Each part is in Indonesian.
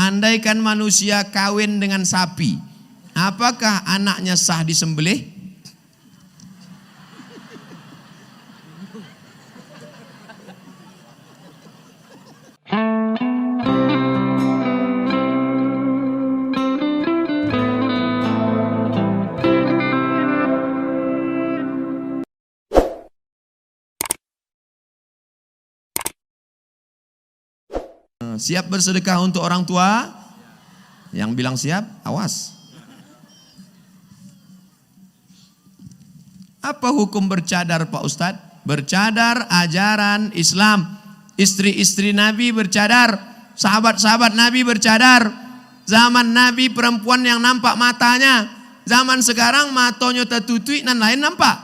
andaikan manusia kawin dengan sapi, apakah anaknya sah disembelih? Siap bersedekah untuk orang tua? Yang bilang siap, awas. Apa hukum bercadar Pak Ustadz? Bercadar ajaran Islam. Istri-istri Nabi bercadar, sahabat-sahabat Nabi bercadar. Zaman Nabi perempuan yang nampak matanya. Zaman sekarang matanya tertutup dan lain nampak.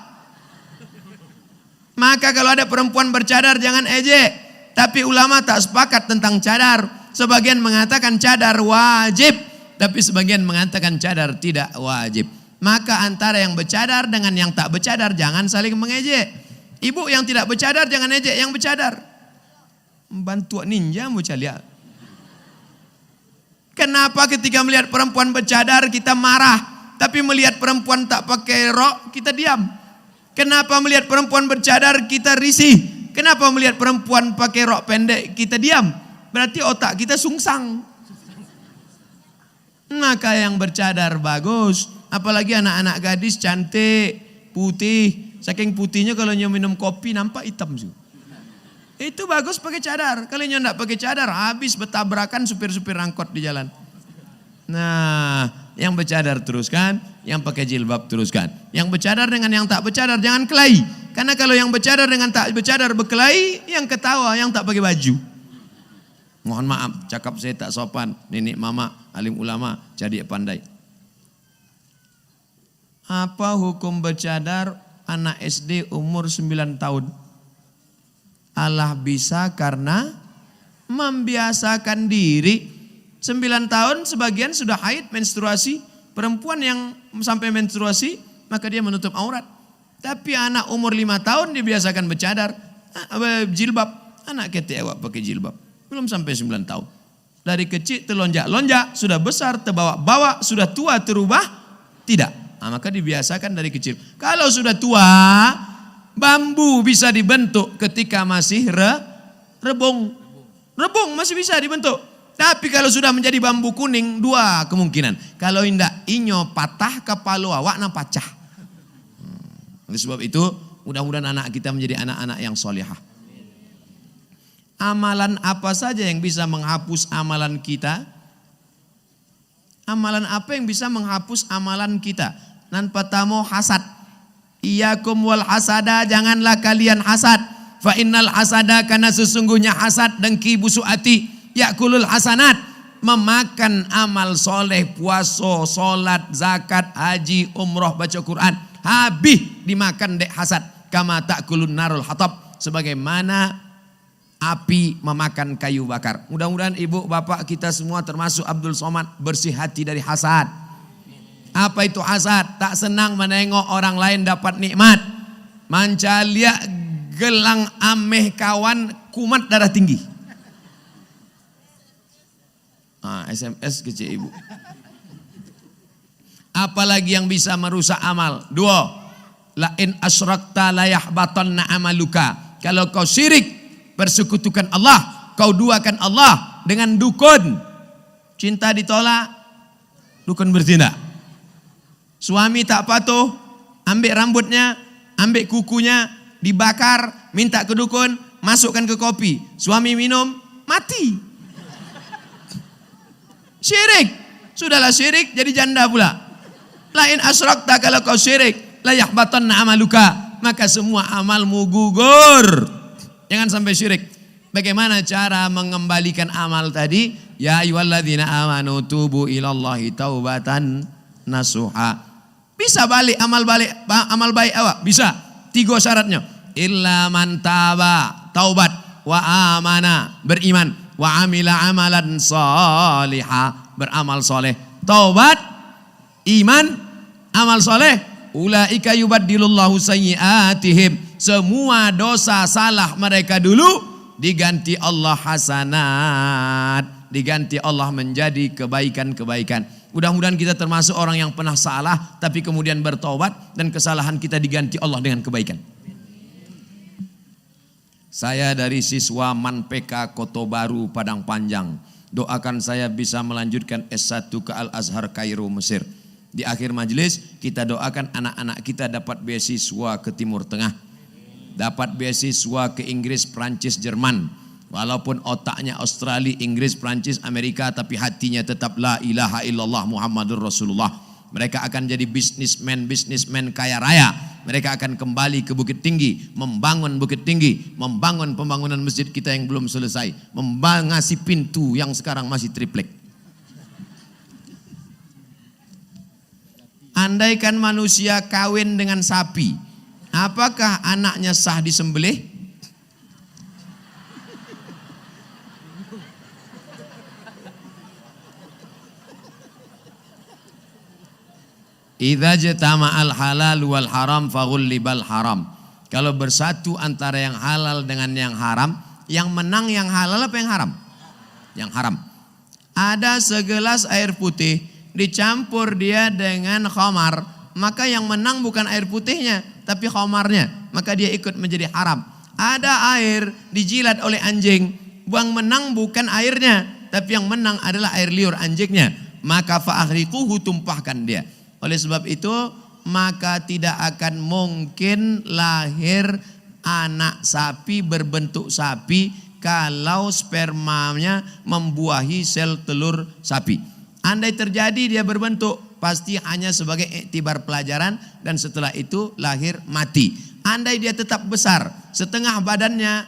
Maka kalau ada perempuan bercadar jangan ejek. Tapi ulama tak sepakat tentang cadar. Sebagian mengatakan cadar wajib, tapi sebagian mengatakan cadar tidak wajib. Maka antara yang bercadar dengan yang tak bercadar jangan saling mengejek. Ibu yang tidak bercadar jangan ejek yang bercadar. Bantu ninja mau lihat. Kenapa ketika melihat perempuan bercadar kita marah, tapi melihat perempuan tak pakai rok kita diam? Kenapa melihat perempuan bercadar kita risih? Kenapa melihat perempuan pakai rok pendek kita diam? Berarti otak kita sungsang. Maka yang bercadar bagus. Apalagi anak-anak gadis cantik, putih. Saking putihnya kalau minum kopi nampak hitam. Itu bagus pakai cadar. Kalau tidak pakai cadar habis bertabrakan supir-supir angkot di jalan. Nah, yang bercadar teruskan, yang pakai jilbab teruskan. Yang bercadar dengan yang tak bercadar jangan kelahi. Karena kalau yang bercadar dengan tak bercadar berkelahi, yang ketawa yang tak pakai baju. Mohon maaf, cakap saya tak sopan. Nenek mama, alim ulama, jadi pandai. Apa hukum bercadar anak SD umur 9 tahun? Allah bisa karena membiasakan diri. 9 tahun sebagian sudah haid menstruasi. Perempuan yang sampai menstruasi maka dia menutup aurat. Tapi anak umur 5 tahun dibiasakan bercadar, jilbab. Anak kete awak pakai jilbab. Belum sampai 9 tahun. Dari kecil terlonjak-lonjak, sudah besar terbawa-bawa, sudah tua terubah? Tidak. Nah, maka dibiasakan dari kecil. Kalau sudah tua, bambu bisa dibentuk ketika masih rebung. Rebung masih bisa dibentuk. Tapi kalau sudah menjadi bambu kuning, 2 kemungkinan. Kalau indak inyo patah, kepala awak na pacah. Oleh sebab itu, mudah-mudahan anak kita menjadi anak-anak yang solehah. Amalan apa saja yang bisa menghapus amalan kita? Amalan apa yang bisa menghapus amalan kita? Nan pertama hasad. Iyakum wal hasada, janganlah kalian hasad. Fa innal hasada, karena sesungguhnya hasad dengki busuk hati. Yakulul hasanat, memakan amal soleh, puasa, solat, zakat, haji, umroh, baca Quran. Habis dimakan dek hasad. Kama ta'kulun narul hatab, sebagaimana api memakan kayu bakar. Mudah-mudahan ibu bapak kita semua termasuk Abdul Somad bersih hati dari hasad. Apa itu hasad? Tak senang menengok orang lain dapat nikmat. Mancalia gelang ameh kawan kumat darah tinggi. SMS kecil ibu. Apalagi yang bisa merusak amal? 2. La in asyrakta la yahbatanna amaluka. Kalau kau syirik, persekutukan Allah, kau duakan Allah dengan dukun. Cinta ditolak, dukun bertindak. Suami tak patuh, ambil rambutnya, ambil kukunya, dibakar, minta ke dukun, masukkan ke kopi. Suami minum, mati. Syirik. Sudahlah syirik jadi janda pula. Lain asyrakta, kalau kau syirik, la yahbatanna amaluka, maka semua amalmu gugur. Jangan sampai syirik. Bagaimana cara mengembalikan amal tadi? Ya ayyuhalladzina amanu tubu ilallahi taubatan nasuha. Bisa balik amal baik awak? Bisa. 3 syaratnya. Illa man taba, taubat, wa amana, beriman, wa amila amalan salihah, beramal soleh. Taubat, iman, amal soleh. Ulaika yubaddilullahu sayyiatihim. Semua dosa salah mereka dulu diganti Allah hasanat. diganti Allah menjadi kebaikan-kebaikan. Mudah-mudahan kita termasuk orang yang pernah salah tapi kemudian bertobat dan kesalahan kita diganti Allah dengan kebaikan. Saya dari siswa MAN-PK Koto Baru Padang Panjang. Doakan saya bisa melanjutkan S1 ke Al-Azhar Kairo Mesir. Di akhir majelis kita doakan anak-anak kita dapat beasiswa ke Timur Tengah. Dapat beasiswa ke Inggris, Prancis, Jerman. Walaupun otaknya Australia, Inggris, Prancis, Amerika, tapi hatinya tetap la ilaha illallah Muhammadur Rasulullah. Mereka akan jadi bisnismen kaya raya. Mereka akan kembali ke Bukit Tinggi, membangun Bukit Tinggi, membangun pembangunan masjid kita yang belum selesai, membangasi pintu yang sekarang masih triplek. Andaikan manusia kawin dengan sapi, apakah anaknya sah disembelih? Idza jatama'al halal wal haram faghullibal haram. Kalau bersatu antara yang halal dengan yang haram, yang menang yang halal apa yang haram? Yang haram. Ada segelas air putih, dicampur dia dengan khamar, maka yang menang bukan air putihnya, tapi khamarnya, maka dia ikut menjadi haram. Ada air dijilat oleh anjing, yang menang bukan airnya, tapi yang menang adalah air liur anjingnya, maka fa'akhriquhu, tumpahkan dia. Oleh sebab itu maka tidak akan mungkin lahir anak sapi berbentuk sapi kalau spermanya membuahi sel telur sapi. Andai terjadi dia berbentuk, pasti hanya sebagai iktibar pelajaran dan setelah itu lahir mati. Andai dia tetap besar, setengah badannya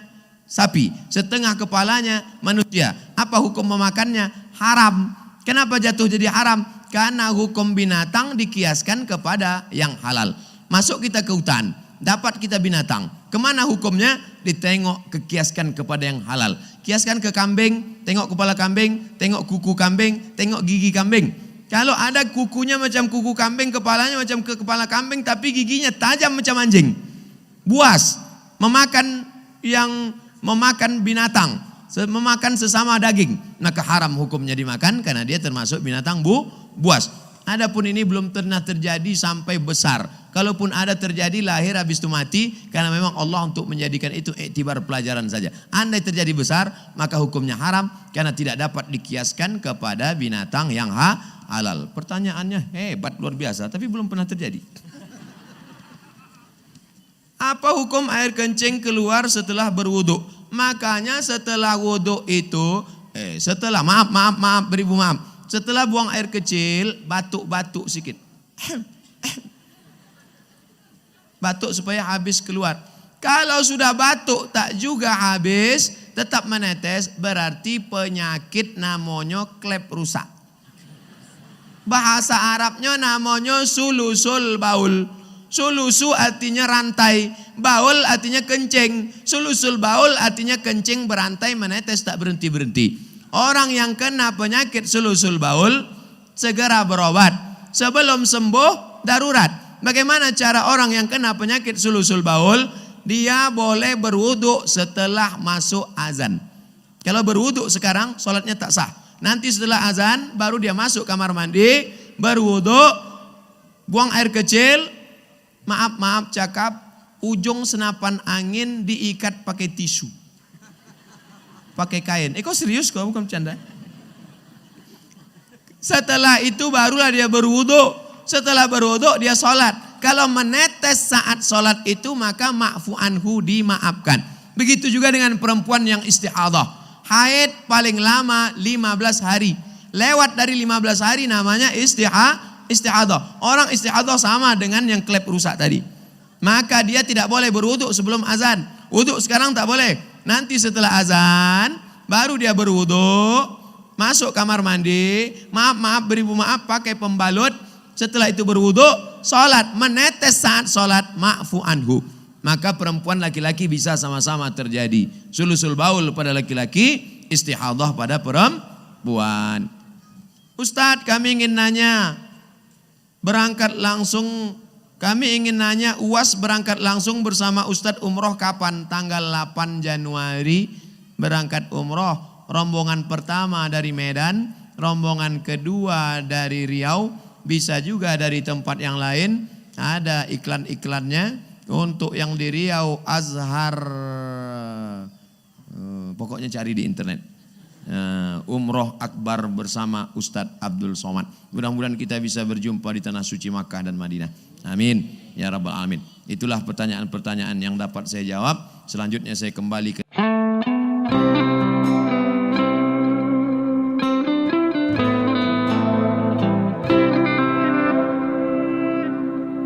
sapi, setengah kepalanya manusia, apa hukum memakannya? Haram. Kenapa jatuh jadi haram? Karena hukum binatang dikiaskan kepada yang halal. Masuk kita ke hutan, dapat kita binatang. Kemana hukumnya? Ditengok, kekiaskan kepada yang halal. Kiaskan ke kambing, tengok kepala kambing, tengok kuku kambing, tengok gigi kambing. Kalau ada kukunya macam kuku kambing, kepalanya macam ke kepala kambing, tapi giginya tajam macam anjing, buas, memakan binatang, memakan sesama daging, maka haram hukumnya dimakan karena dia termasuk binatang buas. Adapun ini belum pernah terjadi sampai besar. Kalaupun ada terjadi lahir habis itu mati, karena memang Allah untuk menjadikan itu iktibar pelajaran saja. Andai terjadi besar maka hukumnya haram karena tidak dapat dikiaskan kepada binatang yang halal. Pertanyaannya hebat luar biasa tapi belum pernah terjadi. Apa hukum air kencing keluar setelah berwudu? Makanya setelah wudu itu maaf beribu maaf. Setelah buang air kecil, batuk-batuk sedikit. Batuk supaya habis keluar. Kalau sudah batuk tak juga habis, tetap menetes, berarti penyakit namanya klep rusak. Bahasa Arabnya namanya sulusul baul. Sulusu artinya rantai, baul artinya kencing. Sulusul baul artinya kencing berantai menetes tak berhenti-berhenti. Orang yang kena penyakit sulusul baul segera berobat. Sebelum sembuh darurat. Bagaimana cara orang yang kena penyakit sulusul baul? Dia boleh berwudu setelah masuk azan. Kalau berwudu sekarang sholatnya tak sah. Nanti setelah azan baru dia masuk kamar mandi, berwudu, buang air kecil. Maaf cakap, ujung senapan angin diikat pakai tisu. Pakai kain. Kok serius kok, bukan bercanda. Setelah itu barulah dia berwudu. Setelah berwudu dia sholat. Kalau menetes saat sholat itu maka ma'fu anhu, dimaafkan. Begitu juga dengan perempuan yang istihadah. Haid paling lama 15 hari. Lewat dari 15 hari namanya istihadah. Orang istihadah sama dengan yang klep rusak tadi. Maka dia tidak boleh berwudu sebelum azan. Wudu sekarang tak boleh. Nanti setelah azan baru dia berwudu, masuk kamar mandi, beribu maaf pakai pembalut. Setelah itu berwudu, sholat, menetes saat sholat, ma'fu anhu. Maka perempuan laki-laki bisa sama-sama terjadi. Sulusul baul pada laki-laki, istihadah pada perempuan. Ustadz, kami ingin nanya, UAS berangkat langsung bersama Ustadz umroh kapan? Tanggal 8 Januari berangkat umroh. rombongan pertama dari Medan, rombongan kedua dari Riau, bisa juga dari tempat yang lain. Ada iklan-iklannya. Untuk yang di Riau, Azhar, pokoknya cari di internet. Umroh Akbar bersama Ustadz Abdul Somad. Mudah-mudahan kita bisa berjumpa di tanah suci Makkah dan Madinah. Amin ya rabbal alamin. Itulah pertanyaan-pertanyaan yang dapat saya jawab. Selanjutnya saya kembali ke